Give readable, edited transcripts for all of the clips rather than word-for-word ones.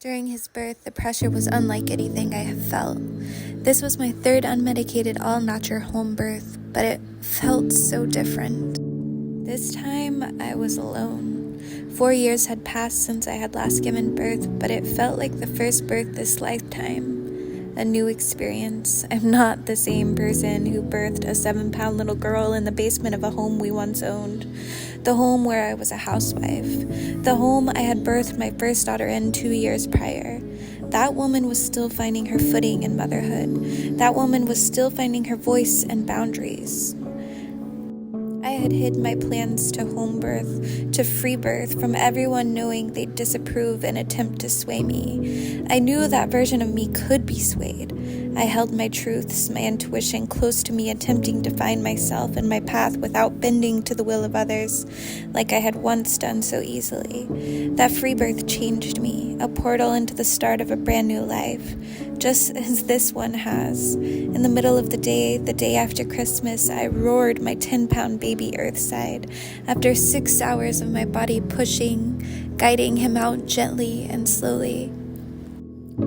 During his birth, the pressure was unlike anything I have felt. This was my third unmedicated, all-natural home birth, but it felt so different. This time, I was alone. 4 years had passed since I had last given birth, but it felt like the first birth this lifetime. A new experience. I'm not the same person who birthed a 7-pound little girl in the basement of a home we once owned. The home where I was a housewife. The home I had birthed my first daughter in 2 years prior. That woman was still finding her footing in motherhood. That woman was still finding her voice and boundaries. I had hid my plans to home birth, to free birth, from everyone knowing they'd disapprove and attempt to sway me. I knew that version of me could be swayed. I held my truths, my intuition close to me, attempting to find myself and my path without bending to the will of others, like I had once done so easily. That free birth changed me, a portal into the start of a brand new life, just as this one has. In the middle of the day after Christmas, I roared my 10-pound baby earthside, after 6 hours of my body pushing, guiding him out gently and slowly.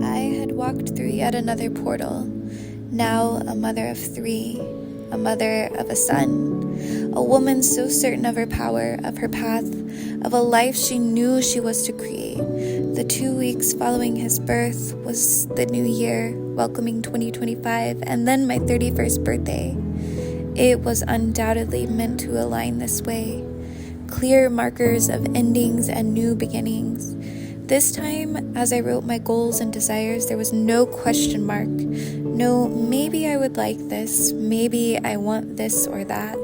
I had walked through yet another portal, now a mother of 3, a mother of a son, a woman so certain of her power, of her path, of a life she knew she was to create. The 2 weeks following his birth was the new year, welcoming 2025, and then my 31st birthday. It was undoubtedly meant to align this way. Clear markers of endings and new beginnings. This time, as I wrote my goals and desires, there was no question mark. No, maybe I would like this, maybe I want this or that.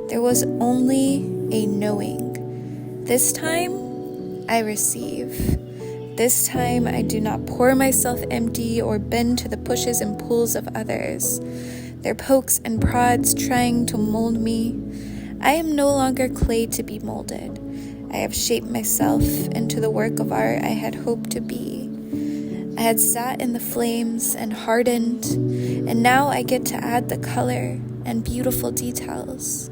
There was only a knowing. This time, I receive. This time, I do not pour myself empty or bend to the pushes and pulls of others. Their pokes and prods trying to mold me. I am no longer clay to be molded. I have shaped myself into the work of art I had hoped to be. I had sat in the flames and hardened, and now I get to add the color and beautiful details.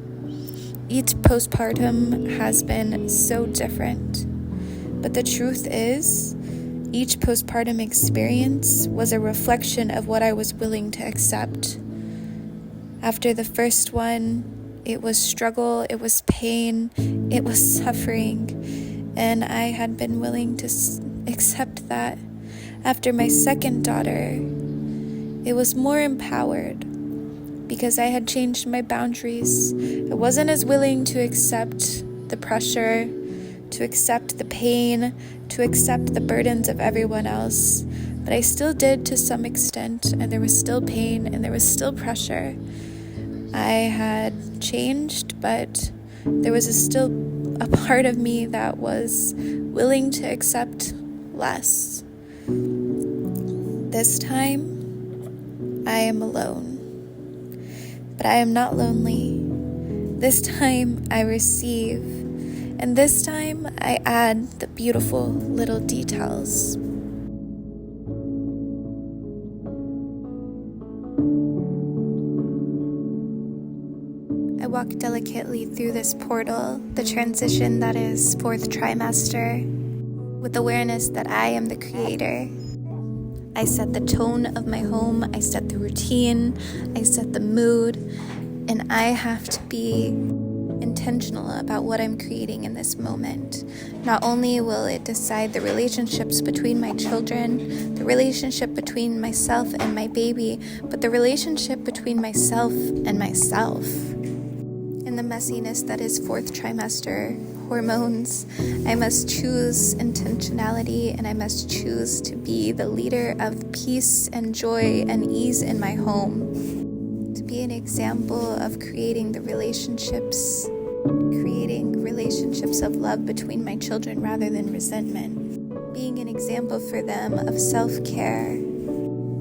Each postpartum has been so different, but the truth is, each postpartum experience was a reflection of what I was willing to accept. After the first one, it was struggle, it was pain, it was suffering, and I had been willing to accept that. After my second daughter, it was more empowered because I had changed my boundaries. I wasn't as willing to accept the pressure, to accept the pain, to accept the burdens of everyone else, but I still did to some extent, and there was still pain and there was still pressure. I had changed, but there was still a part of me that was willing to accept less. This time, I am alone. But I am not lonely. This time, I receive. And this time, I add the beautiful little details. I walk delicately through this portal, the transition that is 4th trimester, with awareness that I am the creator. I set the tone of my home, I set the routine, I set the mood, and I have to be intentional about what I'm creating in this moment. Not only will it decide the relationships between my children, the relationship between myself and my baby, but the relationship between myself and myself. In the messiness that is 4th trimester hormones, I must choose intentionality, and I must choose to be the leader of peace and joy and ease in my home. To be an example of creating relationships of love between my children rather than resentment. Being an example for them of self-care.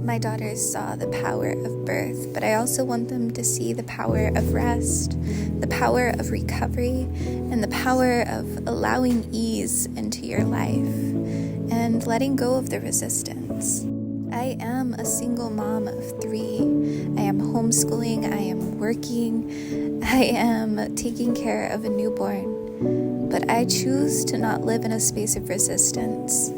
My daughters saw the power of birth, but I also want them to see the power of rest, the power of recovery, and the power of allowing ease into your life and letting go of the resistance. I am a single mom of 3. I am homeschooling, I am working, I am taking care of a newborn, but I choose to not live in a space of resistance.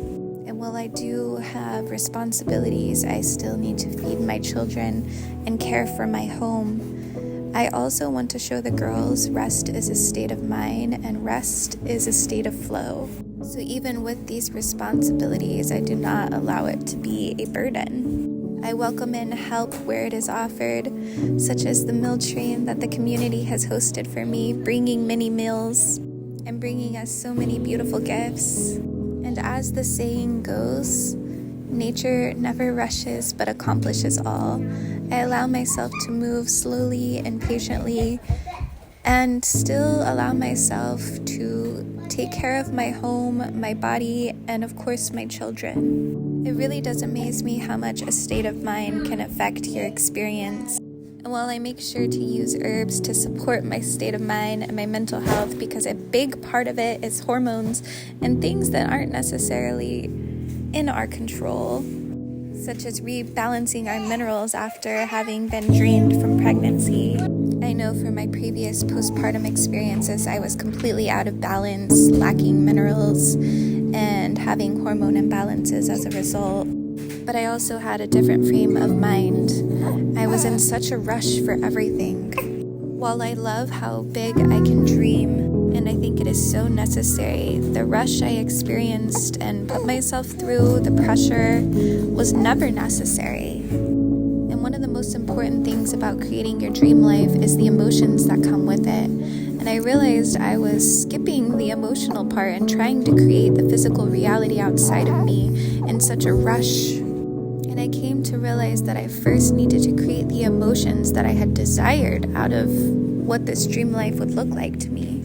And And while I do have responsibilities, I still need to feed my children and care for my home. I also want to show the girls rest is a state of mind and rest is a state of flow. So even with these responsibilities, I do not allow it to be a burden. I welcome in help where it is offered, such as the meal train that the community has hosted for me, bringing mini meals and bringing us so many beautiful gifts. And as the saying goes, nature never rushes but accomplishes all. I allow myself to move slowly and patiently and still allow myself to take care of my home, my body, and of course my children. It really does amaze me how much a state of mind can affect your experience. And while I make sure to use herbs to support my state of mind and my mental health, because a big part of it is hormones and things that aren't necessarily in our control, such as rebalancing our minerals after having been drained from pregnancy. I know from my previous postpartum experiences, I was completely out of balance, lacking minerals, and having hormone imbalances as a result. But I also had a different frame of mind. I was in such a rush for everything. While I love how big I can dream, and I think it is so necessary, the rush I experienced and put myself through, the pressure, was never necessary. And one of the most important things about creating your dream life is the emotions that come with it. And I realized I was skipping the emotional part and trying to create the physical reality outside of me in such a rush. And I came to realize that I first needed to create the emotions that I had desired out of what this dream life would look like to me.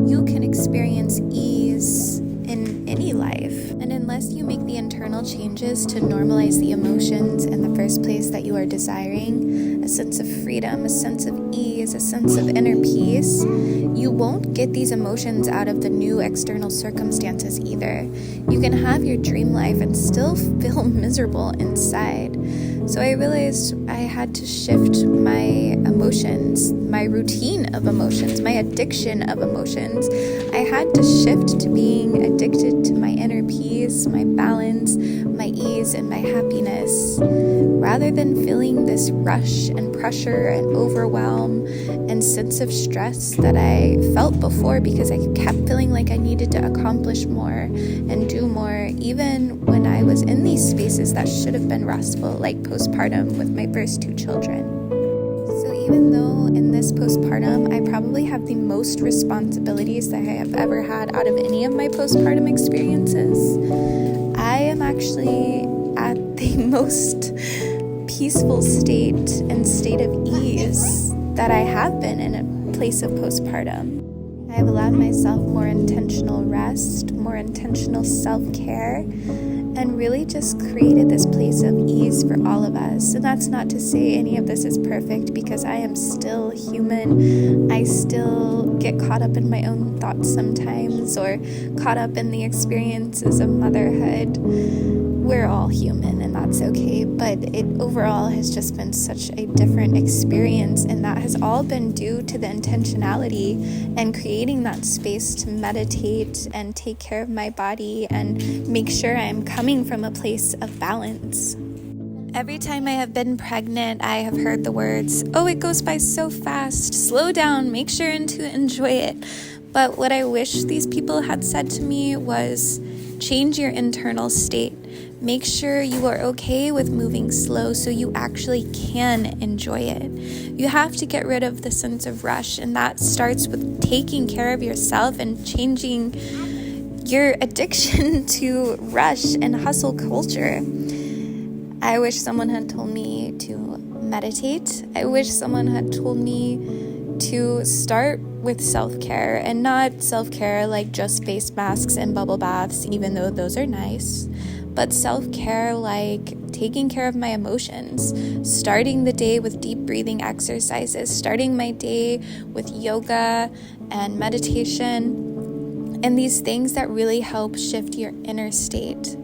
You can experience ease in any life, and unless you make the internal changes to normalize the emotions in the first place that you are desiring, a sense of freedom, a sense of ease, a sense of inner peace, you won't get these emotions out of the new external circumstances either. You can have your dream life and still feel miserable inside. So I realized I had to shift my emotions, my routine of emotions, my addiction of emotions. I had to shift to being addicted to my inner peace, my balance, my ease, and my happiness, rather than feeling this rush and pressure and overwhelm and sense of stress that I felt before, because I kept feeling like I needed to accomplish more and do more, even when I was in these spaces that should have been restful, like postpartum with my first two children. So even though in this postpartum I probably have the most responsibilities that I have ever had out of any of my postpartum experiences, I am actually at the most peaceful state and state of ease that I have been in a place of postpartum. I have allowed myself more intentional rest, more intentional self-care, and really just created this place of ease for all of us. And that's not to say any of this is perfect, because I am still human. I still get caught up in my own thoughts sometimes, or caught up in the experiences of motherhood. We're all human, and that's okay, but it overall has just been such a different experience, and that has all been due to the intentionality and creating that space to meditate and take care of my body and make sure I'm coming from a place of balance. Every time I have been pregnant, I have heard the words, "Oh, it goes by so fast, slow down, make sure to enjoy it." But what I wish these people had said to me was, change your internal state. Make sure you are okay with moving slow so you actually can enjoy it. You have to get rid of the sense of rush, and that starts with taking care of yourself and changing your addiction to rush and hustle culture. I wish someone had told me to meditate. I wish someone had told me to start with self-care, and not self-care like just face masks and bubble baths, even though those are nice, but self-care like taking care of my emotions, starting the day with deep breathing exercises, starting my day with yoga and meditation, and these things that really help shift your inner state,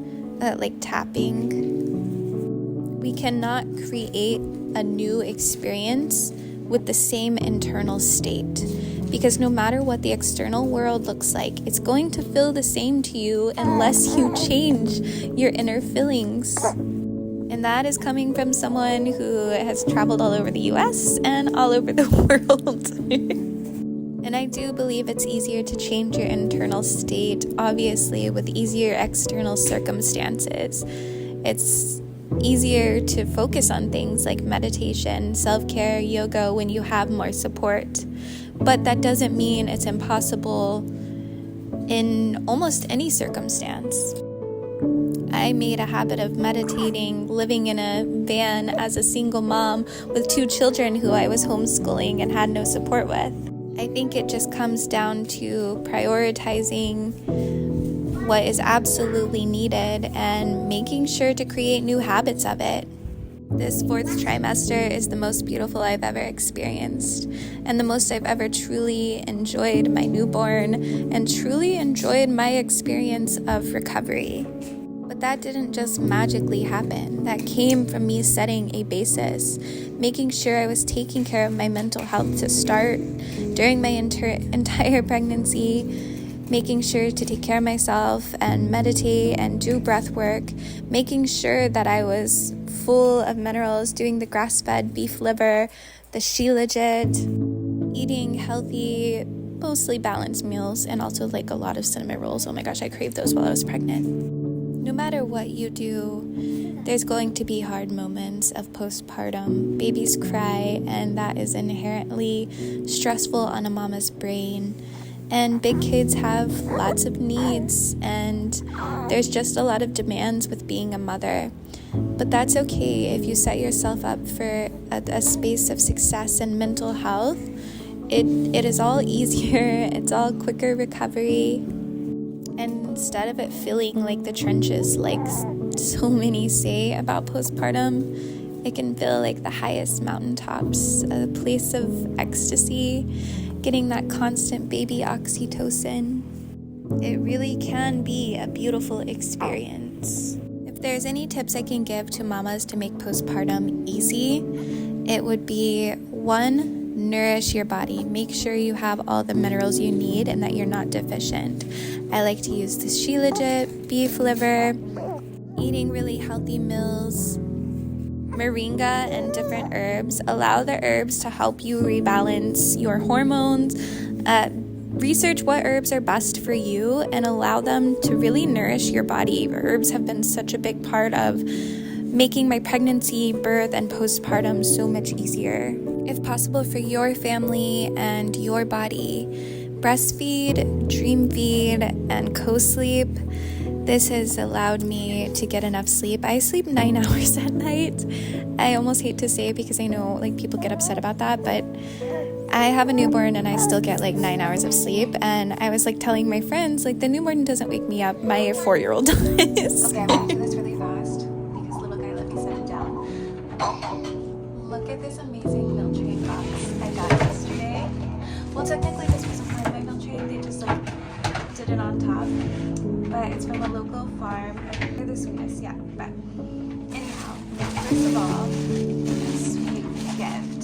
like tapping. We cannot create a new experience with the same internal state. because no matter what the external world looks like, it's going to feel the same to you unless you change your inner feelings. And that is coming from someone who has traveled all over the US and all over the world. And I do believe it's easier to change your internal state, obviously, with easier external circumstances. It's easier to focus on things like meditation, self-care, yoga when you have more support. But that doesn't mean it's impossible in almost any circumstance. I made a habit of meditating, living in a van as a single mom with 2 children who I was homeschooling and had no support with. I think it just comes down to prioritizing what is absolutely needed and making sure to create new habits of it. This 4th trimester is the most beautiful I've ever experienced, and the most I've ever truly enjoyed my newborn and truly enjoyed my experience of recovery. But that didn't just magically happen. That came from me setting a basis, making sure I was taking care of my mental health to start during my entire pregnancy, making sure to take care of myself and meditate and do breath work, making sure that I was full of minerals, doing the grass-fed beef liver, the Shilajit, eating healthy, mostly balanced meals, and also like a lot of cinnamon rolls. Oh my gosh, I craved those while I was pregnant. No matter what you do, there's going to be hard moments of postpartum. Babies cry, and that is inherently stressful on a mama's brain. And big kids have lots of needs, and there's just a lot of demands with being a mother. But that's okay if you set yourself up for a space of success and mental health. It is all easier, it's all quicker recovery. And instead of it feeling like the trenches, like so many say about postpartum, it can feel like the highest mountaintops, a place of ecstasy, getting that constant baby oxytocin. It really can be a beautiful experience. If there's any tips I can give to mamas to make postpartum easy, it would be 1, nourish your body. Make sure you have all the minerals you need and that you're not deficient. I like to use the Shilajit, beef liver, eating really healthy meals, moringa and different herbs. Allow the herbs to help you rebalance your hormones. Research what herbs are best for you and allow them to really nourish your body. Herbs have been such a big part of making my pregnancy, birth, and postpartum so much easier. If possible for your family and your body, breastfeed, dream feed, and co-sleep. This has allowed me to get enough sleep. I sleep 9 hours at night. I almost hate to say it because I know like people get upset about that, but I have a newborn and I still get like 9 hours of sleep. And I was like telling my friends, like the newborn doesn't wake me up. My 4-year-old does. Okay, I'm gonna do this really fast because little guy let me set it down. Look at this amazing milk tray box I got yesterday. Well, technically this wasn't part of my milk tray. They just like did it on top. But it's from a local farm. I think they're the sweetest, yeah. But anyhow, first of all, a sweet gift.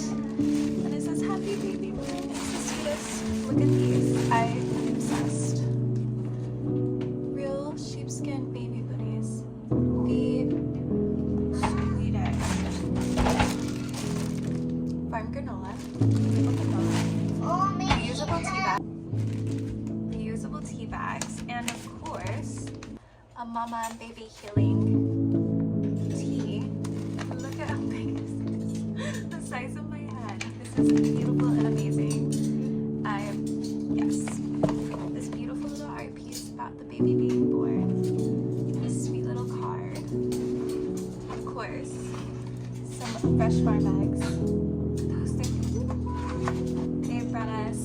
And it says happy baby born. It's the sweetest. Look at these. I am obsessed. Real sheepskin baby booties. The sweetest. Farm granola. Reusable tea bags. And of course, a mama and baby healing tea. Look at how big this is. The size of my head. This is beautiful and amazing. Yes. This beautiful little art piece about the baby being born. This sweet little card. Of course, some fresh farm bags. Those things. They brought us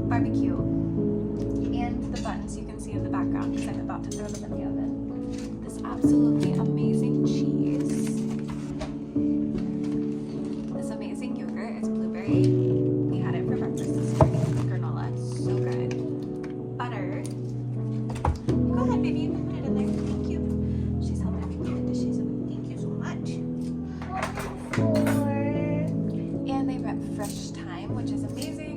barbecue. And the buttons you can see in the background because I'm about to throw them in the oven. This absolutely amazing cheese. This amazing yogurt. It's blueberry. We had it for breakfast this morning with granola. It's so good. Butter. Go ahead, baby. You can put it in there. Thank you. She's helping me put the dishes away. Thank you so much. And they brought fresh thyme, which is amazing.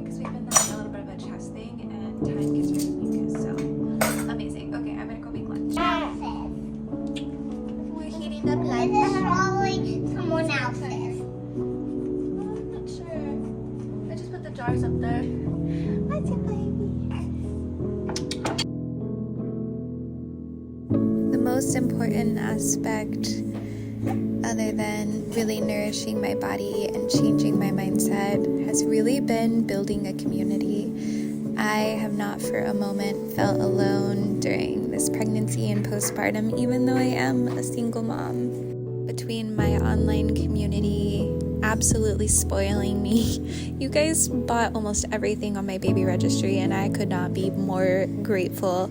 cleaned up like this. There's probably someone else there. I'm not sure. I just put the jars up there. What's your baby? The most important aspect, other than really nourishing my body and changing my mindset, has really been building a community. I have not for a moment felt alone during this pregnancy and postpartum, even though I am a single mom. Between my online community absolutely spoiling me, you guys bought almost everything on my baby registry, and I could not be more grateful.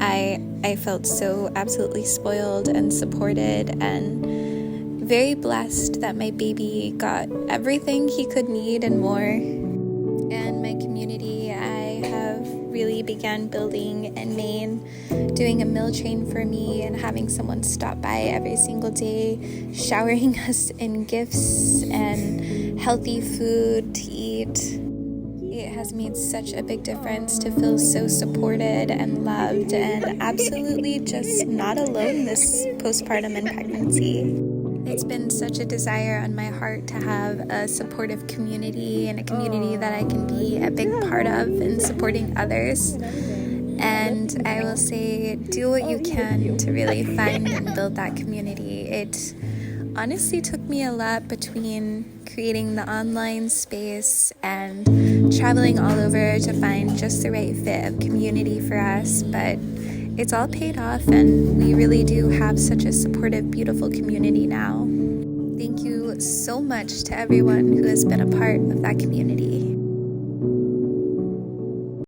I felt so absolutely spoiled and supported and very blessed that my baby got everything he could need and more. And my community, I have really began building in Maine, doing a meal train for me and having someone stop by every single day, showering us in gifts and healthy food to eat. It has made such a big difference to feel so supported and loved and absolutely just not alone this postpartum and pregnancy. It's been such a desire on my heart to have a supportive community and a community that I can be a big part of in supporting others. And I will say, do what you can to really find and build that community. It honestly took me a lot between creating the online space and traveling all over to find just the right fit of community for us, but it's all paid off, and we really do have such a supportive, beautiful community now. Thank you so much to everyone who has been a part of that community.